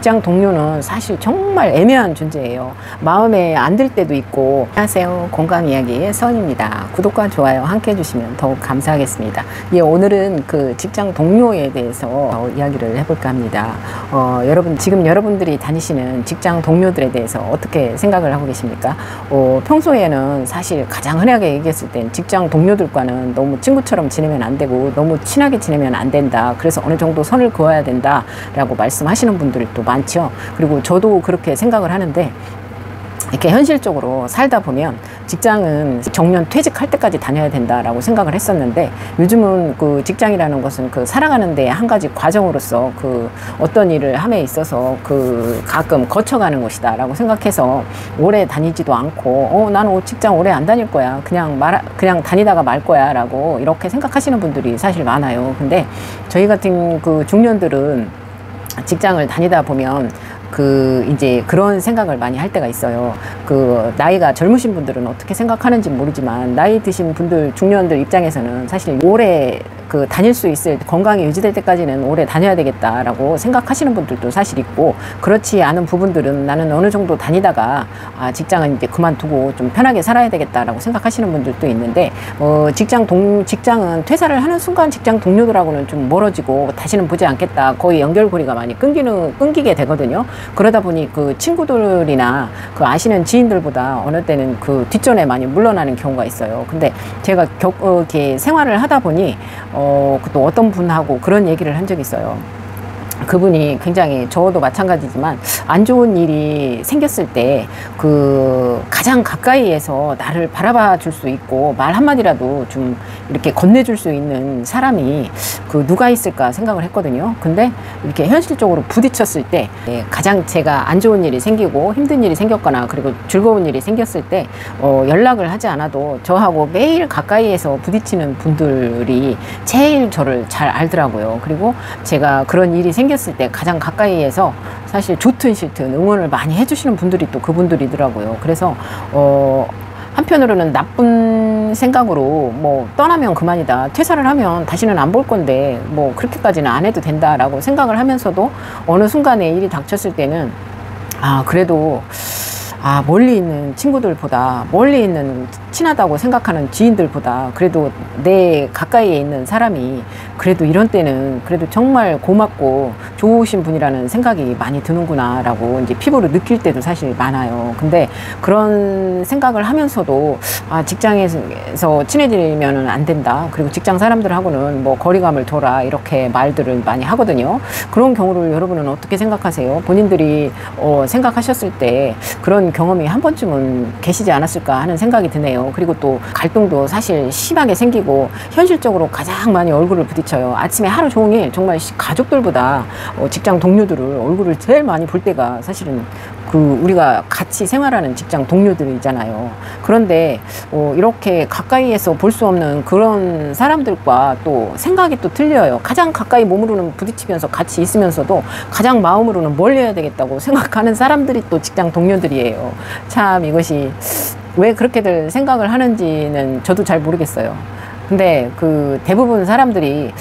직장 동료는 사실 정말 애매한 존재예요. 마음에 안 들 때도 있고. 안녕하세요, 공감이야기의 서은입니다. 구독과 좋아요 함께 해주시면 더욱 감사하겠습니다. 예, 오늘은 그 직장 동료에 대해서 이야기를 해볼까 합니다. 여러분, 지금 여러분들이 다니시는 직장 동료들에 대해서 어떻게 생각을 하고 계십니까? 평소에는 사실 가장 흔하게 얘기했을 땐 직장 동료들과는 너무 친구처럼 지내면 안 되고 너무 친하게 지내면 안 된다. 그래서 어느 정도 선을 그어야 된다 라고 말씀하시는 분들이 또 많죠. 그리고 저도 그렇게 생각을 하는데, 이렇게 현실적으로 살다 보면 직장은 정년 퇴직할 때까지 다녀야 된다라고 생각을 했었는데, 요즘은 그 직장이라는 것은 그 살아가는 데 한 가지 과정으로서 그 어떤 일을 함에 있어서 그 가끔 거쳐가는 것이다 라고 생각해서 오래 다니지도 않고 나는 직장 오래 안 다닐 거야, 그냥 다니다가 말 거야 라고 이렇게 생각하시는 분들이 사실 많아요. 근데 저희 같은 그 중년들은 직장을 다니다 보면 이제 그런 생각을 많이 할 때가 있어요. 나이가 젊으신 분들은 어떻게 생각하는지 모르지만, 나이 드신 분들, 중년들 입장에서는 사실 오래 다닐 수 있을, 건강이 유지될 때까지는 오래 다녀야 되겠다라고 생각하시는 분들도 사실 있고, 그렇지 않은 부분들은 나는 어느 정도 다니다가 직장은 이제 그만두고 좀 편하게 살아야 되겠다라고 생각하시는 분들도 있는데, 직장은 퇴사를 하는 순간 직장 동료들하고는 좀 멀어지고 다시는 보지 않겠다, 거의 연결고리가 많이 끊기게 되거든요. 그러다 보니 그 친구들이나 그 아시는 지인들보다 어느 때는 그 뒷전에 많이 물러나는 경우가 있어요. 근데 제가 이렇게 생활을 하다 보니 또 어떤 분하고 그런 얘기를 한 적이 있어요. 그분이 굉장히, 저도 마찬가지지만 안 좋은 일이 생겼을 때 가장 가까이에서 나를 바라봐 줄 수 있고 말 한마디라도 좀 이렇게 건네줄 수 있는 사람이 누가 있을까 생각을 했거든요. 근데 이렇게 현실적으로 부딪혔을 때, 가장 제가 안 좋은 일이 생기고 힘든 일이 생겼거나 그리고 즐거운 일이 생겼을 때 연락을 하지 않아도 저하고 매일 가까이에서 부딪히는 분들이 제일 저를 잘 알더라고요. 그리고 제가 그런 일이 생겼을 때 가장 가까이에서 사실 좋든 싫든 응원을 많이 해주시는 분들이 또 그분들이더라고요. 그래서 한편으로는 나쁜 생각으로 떠나면 그만이다, 퇴사를 하면 다시는 안 볼 건데 그렇게까지는 안 해도 된다라고 생각을 하면서도, 어느 순간에 일이 닥쳤을 때는 그래도 멀리 있는 친구들보다, 멀리 있는 친하다고 생각하는 지인들보다 그래도 내 가까이에 있는 사람이 그래도 이런 때는 그래도 정말 고맙고 좋으신 분이라는 생각이 많이 드는구나 라고 이제 피부로 느낄 때도 사실 많아요. 근데 그런 생각을 하면서도 직장에서 친해지면 안 된다, 그리고 직장 사람들하고는 거리감을 둬라, 이렇게 말들을 많이 하거든요. 그런 경우를 여러분은 어떻게 생각하세요? 본인들이 생각하셨을 때 그런 경험이 한 번쯤은 계시지 않았을까 하는 생각이 드네요. 그리고 또 갈등도 사실 심하게 생기고, 현실적으로 가장 많이 얼굴을 부딪혀요. 아침에 하루 종일 정말 가족들보다 직장 동료들을 얼굴을 제일 많이 볼 때가 사실은 우리가 같이 생활하는 직장 동료들이잖아요. 그런데 이렇게 가까이에서 볼 수 없는 그런 사람들과 또 생각이 또 틀려요. 가장 가까이 몸으로는 부딪히면서 같이 있으면서도 가장 마음으로는 멀리 해야 되겠다고 생각하는 사람들이 또 직장 동료들이에요. 참 이것이 왜 그렇게들 생각을 하는지는 저도 잘 모르겠어요. 근데 대부분 사람들이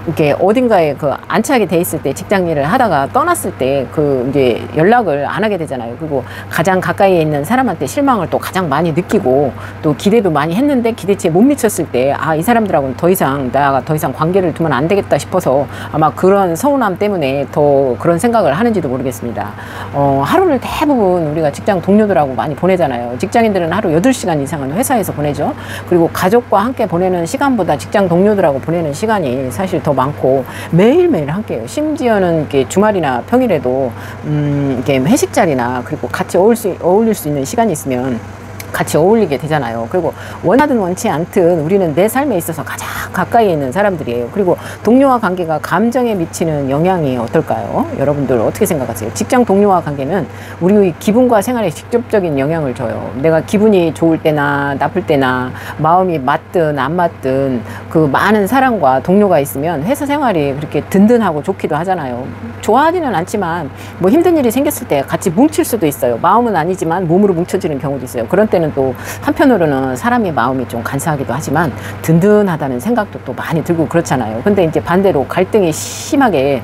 이렇게 어딘가에 안착이 돼 있을 때, 직장 일을 하다가 떠났을 때 이제 연락을 안 하게 되잖아요. 그리고 가장 가까이에 있는 사람한테 실망을 또 가장 많이 느끼고, 또 기대도 많이 했는데 기대치에 못 미쳤을 때 이 사람들하고는 내가 더 이상 관계를 두면 안 되겠다 싶어서 아마 그런 서운함 때문에 더 그런 생각을 하는지도 모르겠습니다. 하루를 대부분 우리가 직장 동료들하고 많이 보내잖아요. 직장인들은 하루 8시간 이상은 회사에서 보내죠. 그리고 가족과 함께 보내는 시간보다 직장 동료들하고 보내는 시간이 사실 더 많고, 매일매일 함께해요. 심지어는 이렇게 주말이나 평일에도 이렇게 회식 자리나, 그리고 같이 어울릴 수 있는 시간이 있으면 같이 어울리게 되잖아요. 그리고 원하든 원치 않든 우리는 내 삶에 있어서 가장 가까이 있는 사람들이에요. 그리고 동료와 관계가 감정에 미치는 영향이 어떨까요? 여러분들 어떻게 생각하세요? 직장 동료와 관계는 우리 기분과 생활에 직접적인 영향을 줘요. 내가 기분이 좋을 때나 나쁠 때나 마음이 맞든 안 맞든 많은 사람과 동료가 있으면 회사 생활이 그렇게 든든하고 좋기도 하잖아요. 좋아하지는 않지만 힘든 일이 생겼을 때 같이 뭉칠 수도 있어요. 마음은 아니지만 몸으로 뭉쳐지는 경우도 있어요. 그런 때는 또 한편으로는 사람의 마음이 좀 간사하기도 하지만 든든하다는 생각도 또 많이 들고 그렇잖아요. 근데 이제 반대로 갈등이 심하게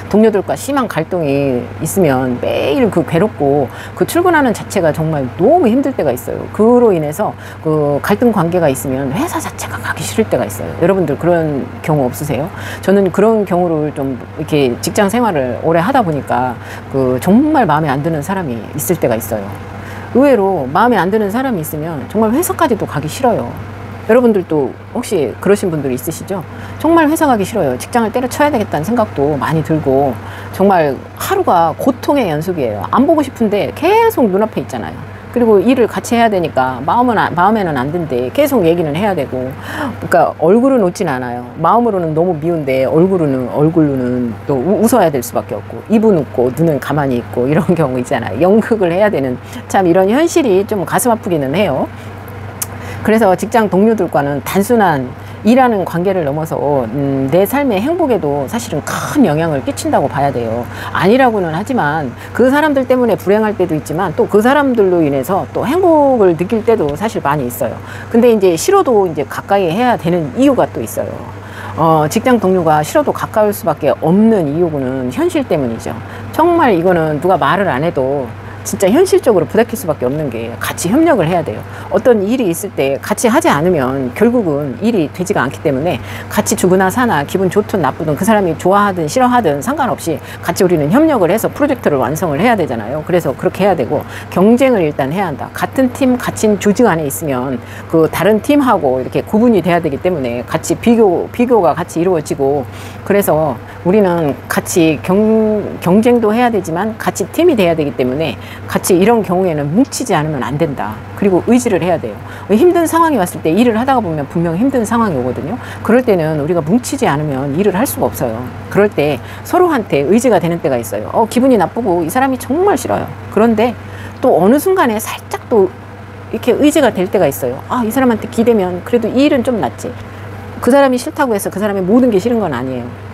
동료들과 심한 갈등이 있으면 매일 그 괴롭고 그 출근하는 자체가 정말 너무 힘들 때가 있어요. 그로 인해서 그 갈등 관계가 있으면 회사 자체가 가기 싫을 때가 있어요. 여러분들 그런 경우 없으세요? 저는 그런 경우를 좀 이렇게 직장 생활을 오래 하다 보니까 그 정말 마음에 안 드는 사람이 있을 때가 있어요. 의외로 마음에 안 드는 사람이 있으면 정말 회사까지도 가기 싫어요. 여러분들도 혹시 그러신 분들 있으시죠? 정말 회사 가기 싫어요. 직장을 때려쳐야 되겠다는 생각도 많이 들고 정말 하루가 고통의 연속이에요. 안 보고 싶은데 계속 눈앞에 있잖아요. 그리고 일을 같이 해야 되니까 마음에는 안 든데 계속 얘기는 해야 되고, 그러니까 얼굴은 웃진 않아요. 마음으로는 너무 미운데 얼굴로는 또 웃어야 될 수밖에 없고, 입은 웃고 눈은 가만히 있고 이런 경우 있잖아요. 연극을 해야 되는, 참 이런 현실이 좀 가슴 아프기는 해요. 그래서 직장 동료들과는 단순한 일하는 관계를 넘어서 내 삶의 행복에도 사실은 큰 영향을 끼친다고 봐야 돼요. 아니라고는 하지만 그 사람들 때문에 불행할 때도 있지만 또 그 사람들로 인해서 또 행복을 느낄 때도 사실 많이 있어요. 근데 이제 싫어도 이제 가까이 해야 되는 이유가 또 있어요. 직장 동료가 싫어도 가까울 수밖에 없는 이유는 현실 때문이죠. 정말 이거는 누가 말을 안 해도 진짜 현실적으로 부닥칠 수밖에 없는 게 같이 협력을 해야 돼요. 어떤 일이 있을 때 같이 하지 않으면 결국은 일이 되지가 않기 때문에 같이 죽으나 사나 기분 좋든 나쁘든 그 사람이 좋아하든 싫어하든 상관없이 같이 우리는 협력을 해서 프로젝트를 완성을 해야 되잖아요. 그래서 그렇게 해야 되고 경쟁을 일단 해야 한다. 같은 팀, 같은 조직 안에 있으면 그 다른 팀하고 이렇게 구분이 돼야 되기 때문에 같이 비교가 같이 이루어지고, 그래서 우리는 같이 경쟁도 해야 되지만 같이 팀이 돼야 되기 때문에 같이 이런 경우에는 뭉치지 않으면 안 된다. 그리고 의지를 해야 돼요. 힘든 상황이 왔을 때 일을 하다가 보면 분명 힘든 상황이 오거든요. 그럴 때는 우리가 뭉치지 않으면 일을 할 수가 없어요. 그럴 때 서로한테 의지가 되는 때가 있어요. 기분이 나쁘고 이 사람이 정말 싫어요. 그런데 또 어느 순간에 살짝 또 이렇게 의지가 될 때가 있어요. 이 사람한테 기대면 그래도 이 일은 좀 낫지. 그 사람이 싫다고 해서 그 사람의 모든 게 싫은 건 아니에요.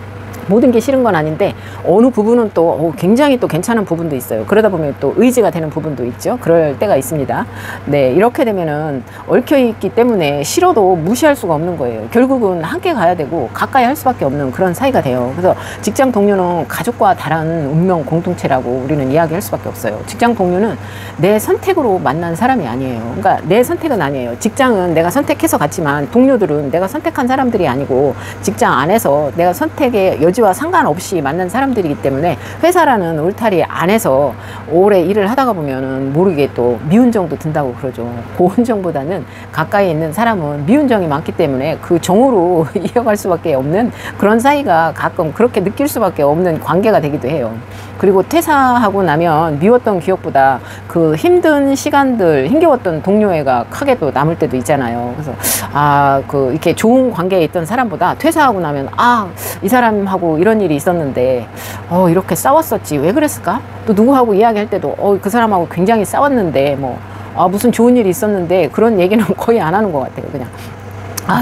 모든 게 싫은 건 아닌데 어느 부분은 또 굉장히 또 괜찮은 부분도 있어요. 그러다 보면 또 의지가 되는 부분도 있죠. 그럴 때가 있습니다. 네, 이렇게 되면은 얽혀 있기 때문에 싫어도 무시할 수가 없는 거예요. 결국은 함께 가야 되고 가까이 할 수밖에 없는 그런 사이가 돼요. 그래서 직장 동료는 가족과 다른 운명 공동체라고 우리는 이야기할 수밖에 없어요. 직장 동료는 내 선택으로 만난 사람이 아니에요. 그러니까 내 선택은 아니에요. 직장은 내가 선택해서 갔지만 동료들은 내가 선택한 사람들이 아니고 직장 안에서 내가 선택의 여지와 상관없이 만난 사람들이기 때문에 회사라는 울타리 안에서 오래 일을 하다가 보면은 모르게 또 미운정도 든다고 그러죠. 고운정보다는 가까이 있는 사람은 미운정이 많기 때문에 그 정으로 이어갈 수밖에 없는 그런 사이가 가끔 그렇게 느낄 수밖에 없는 관계가 되기도 해요. 그리고 퇴사하고 나면 미웠던 기억보다 그 힘든 시간들, 힘겨웠던 동료애가 크게 또 남을 때도 있잖아요. 그래서 이렇게 좋은 관계에 있던 사람보다 퇴사하고 나면 이 사람하고 이런 일이 있었는데 이렇게 싸웠었지, 왜 그랬을까? 또 누구하고 이야기할 때도 그 사람하고 굉장히 싸웠는데 무슨 좋은 일이 있었는데 그런 얘기는 거의 안 하는 것 같아요. 그냥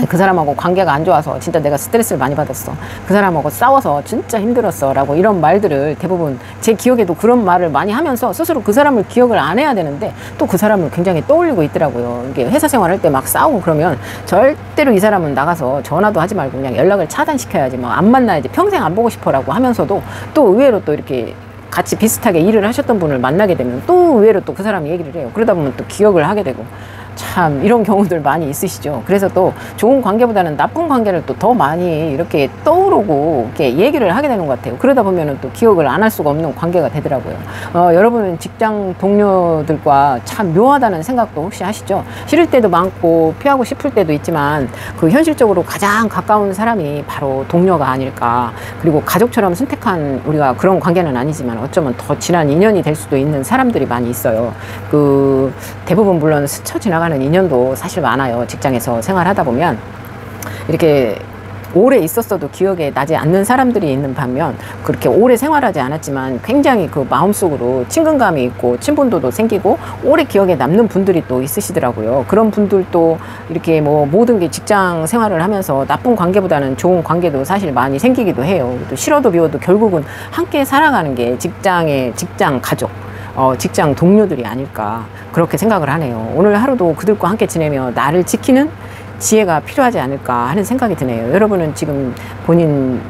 그 사람하고 관계가 안 좋아서 진짜 내가 스트레스를 많이 받았어. 그 사람하고 싸워서 진짜 힘들었어. 라고 이런 말들을 대부분 제 기억에도 그런 말을 많이 하면서 스스로 그 사람을 기억을 안 해야 되는데 또 그 사람을 굉장히 떠올리고 있더라고요. 이게 회사 생활할 때 막 싸우고 그러면 절대로 이 사람은 나가서 전화도 하지 말고 그냥 연락을 차단시켜야지. 안 만나야지. 평생 안 보고 싶어라고 하면서도 또 의외로 또 이렇게 같이 비슷하게 일을 하셨던 분을 만나게 되면 또 의외로 또 그 사람이 얘기를 해요. 그러다 보면 또 기억을 하게 되고. 참 이런 경우들 많이 있으시죠. 그래서 또 좋은 관계보다는 나쁜 관계를 또 더 많이 이렇게 떠오르고 이렇게 얘기를 하게 되는 것 같아요. 그러다 보면은 또 기억을 안 할 수가 없는 관계가 되더라고요. 여러분은 직장 동료들과 참 묘하다는 생각도 혹시 하시죠? 싫을 때도 많고 피하고 싶을 때도 있지만 그 현실적으로 가장 가까운 사람이 바로 동료가 아닐까. 그리고 가족처럼 선택한 우리가 그런 관계는 아니지만 어쩌면 더 진한 인연이 될 수도 있는 사람들이 많이 있어요. 그 대부분 물론 스쳐 지나가는 인연도 사실 많아요. 직장에서 생활하다 보면 이렇게 오래 있었어도 기억에 나지 않는 사람들이 있는 반면 그렇게 오래 생활하지 않았지만 굉장히 그 마음속으로 친근감이 있고 친분도도 생기고 오래 기억에 남는 분들이 또 있으시더라고요. 그런 분들도 이렇게 모든 게 직장 생활을 하면서 나쁜 관계보다는 좋은 관계도 사실 많이 생기기도 해요. 또 싫어도 미워도 결국은 함께 살아가는 게 직장 가족, 직장 동료들이 아닐까 그렇게 생각을 하네요. 오늘 하루도 그들과 함께 지내며 나를 지키는 지혜가 필요하지 않을까 하는 생각이 드네요. 여러분은 지금 본인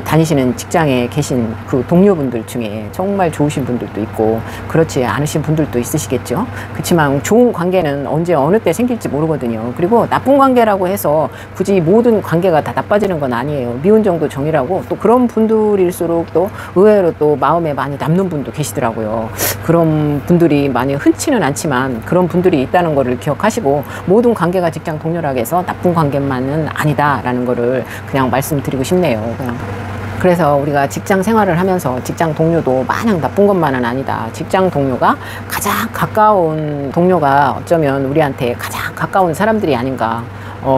다니시는 직장에 계신 그 동료분들 중에 정말 좋으신 분들도 있고 그렇지 않으신 분들도 있으시겠죠. 그렇지만 좋은 관계는 언제 어느 때 생길지 모르거든요. 그리고 나쁜 관계라고 해서 굳이 모든 관계가 다 나빠지는 건 아니에요. 미운 정도 정이라고 또 그런 분들일수록 또 의외로 또 마음에 많이 남는 분도 계시더라고요. 그런 분들이 많이 흔치는 않지만 그런 분들이 있다는 거를 기억하시고 모든 관계가 직장 동료라고 해서 나쁜 관계만은 아니다라는 거를 그냥 말씀드리고 싶네요. 그래서 우리가 직장 생활을 하면서 직장 동료도 마냥 나쁜 것만은 아니다. 직장 동료가 가장 가까운 동료가 어쩌면 우리한테 가장 가까운 사람들이 아닌가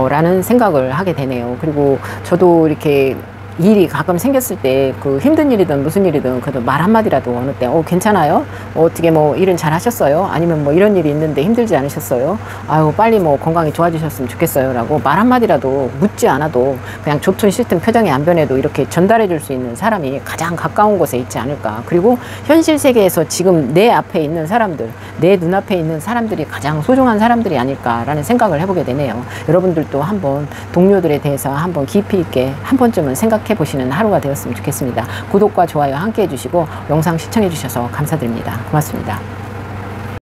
라는 생각을 하게 되네요. 그리고 저도 이렇게 일이 가끔 생겼을 때 그 힘든 일이든 무슨 일이든 그래도 말 한마디라도 어느 때 괜찮아요? 어떻게 뭐 일은 잘 하셨어요? 아니면 뭐 이런 일이 있는데 힘들지 않으셨어요? 아유 빨리 뭐 건강이 좋아지셨으면 좋겠어요 라고 말 한마디라도 묻지 않아도 그냥 좋든 싫든 표정이 안 변해도 이렇게 전달해 줄 수 있는 사람이 가장 가까운 곳에 있지 않을까. 그리고 현실 세계에서 지금 내 앞에 있는 사람들, 내 눈앞에 있는 사람들이 가장 소중한 사람들이 아닐까라는 생각을 해보게 되네요. 여러분들도 한번 동료들에 대해서 한번 깊이 있게 한 번쯤은 생각해 보시는 하루가 되었으면 좋겠습니다. 구독과 좋아요 함께 해주시고 영상 시청해 주셔서 감사드립니다. 고맙습니다.